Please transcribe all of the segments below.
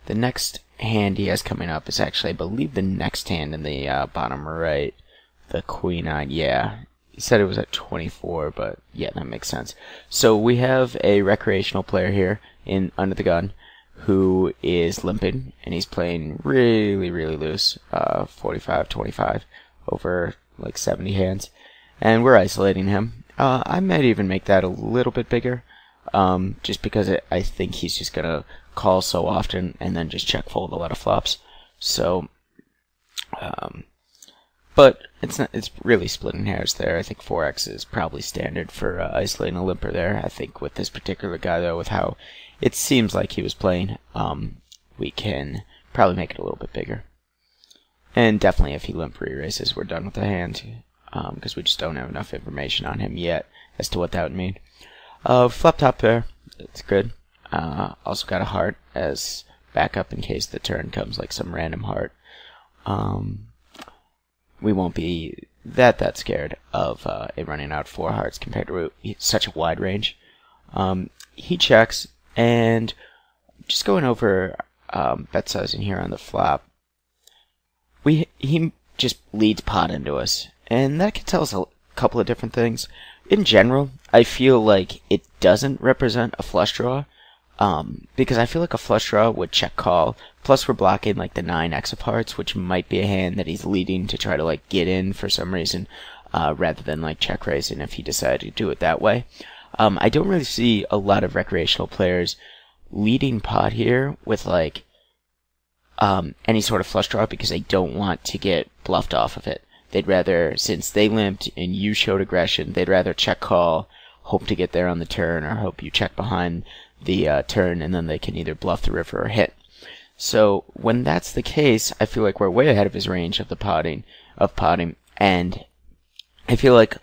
the next hand he has coming up is actually, I believe, the next hand in the bottom right, the queen nine. Yeah, he said it was at 24, but yeah, that makes sense. So we have a recreational player here in under the gun who is limping, and he's playing really, really loose, 45-25 over like 70 hands, and we're isolating him. I might even make that a little bit bigger, just because I think he's just gonna call so often and then just check fold a lot of flops. So, but it's really splitting hairs there. I think 4x is probably standard for isolating a limper there. I think with this particular guy though, with how it seems like he was playing, we can probably make it a little bit bigger. And definitely if he limp re-races, we're done with the hand, because we just don't have enough information on him yet as to what that would mean. Flop top pair, it's good. Also got a heart as backup in case the turn comes like some random heart. We won't be that scared of it running out 4 hearts compared to such a wide range. He checks, and just going over bet sizing here on the flop, he just leads pot into us, and that can tell us a couple of different things. In general, I feel like it doesn't represent a flush draw, because I feel like a flush draw would check call, plus we're blocking like the 9x of hearts, which might be a hand that he's leading to try to like get in for some reason, rather than like check raising if he decided to do it that way. I don't really see a lot of recreational players leading pot here with like any sort of flush draw because they don't want to get bluffed off of it. They'd rather, since they limped and you showed aggression, they'd rather check call, hope to get there on the turn, or hope you check behind the turn, and then they can either bluff the river or hit. So when that's the case, I feel like we're way ahead of his range of potting, and I feel like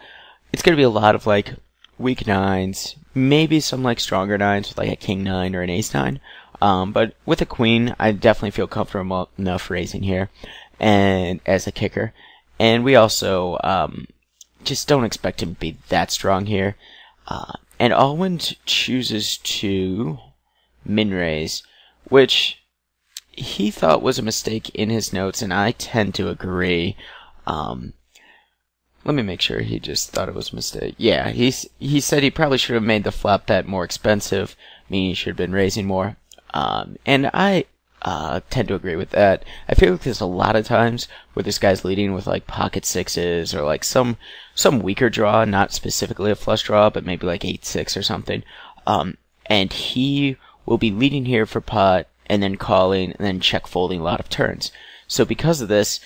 it's going to be a lot of like weak nines, maybe some like stronger nines with like a king 9 or an ace 9. But with a queen, I definitely feel comfortable enough raising here, and as a kicker. And we also just don't expect him to be that strong here. And Allwind chooses to min-raise, which he thought was a mistake in his notes, and I tend to agree. Let me make sure he just thought it was a mistake. Yeah, he said he probably should have made the flop bet more expensive, meaning he should have been raising more. And I tend to agree with that. I feel like there's a lot of times where this guy's leading with like pocket sixes or like some weaker draw, not specifically a flush draw, but maybe like 8-6 or something. And he will be leading here for pot and then calling and then check folding a lot of turns. So because of this,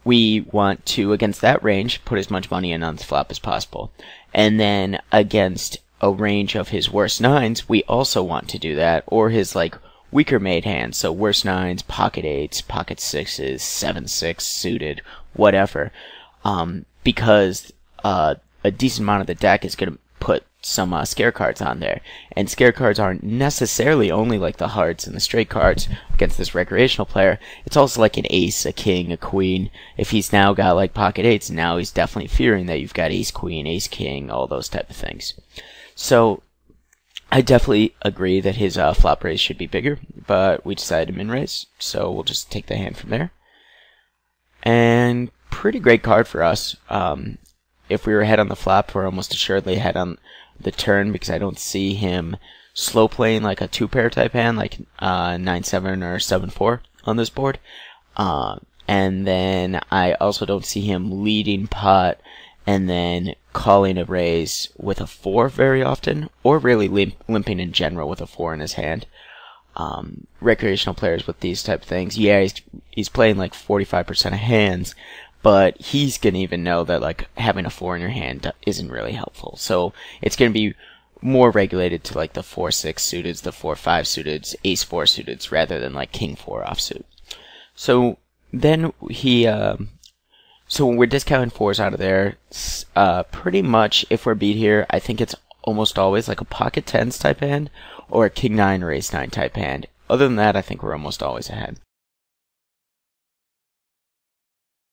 we want to, against that range, put as much money in on the flop as possible. And then against a range of his worst nines, we also want to do that, or his like weaker made hands, so worst nines, pocket 8s, pocket 6s, 7-6 suited, whatever, because a decent amount of the deck is going to put some scare cards on there, and scare cards aren't necessarily only like the hearts and the straight cards against this recreational player. It's also like an ace, a king, a queen. If he's now got like pocket 8s, now he's definitely fearing that you've got ace queen, ace king, all those type of things. So I definitely agree that his flop raise should be bigger, but we decided to min raise, so we'll just take the hand from there. And pretty great card for us. If we were ahead on the flop, we're almost assuredly ahead on the turn, because I don't see him slow playing like a 2-pair type hand, like 9-7 or 7-4 on this board. And then I also don't see him leading pot and then calling a raise with a 4 very often, or really limping in general with a 4 in his hand. Recreational players with these type of things, yeah, he's playing like 45% of hands, but he's gonna even know that like having a 4 in your hand isn't really helpful. So it's gonna be more regulated to like the 4-6 suiteds, the 4-5 suiteds, ace 4 suiteds, rather than like king 4 offsuit. So then so when we're discounting 4s out of there, pretty much if we're beat here, I think it's almost always like a pocket 10s type hand, or a king 9 or ace 9 type hand. Other than that, I think we're almost always ahead.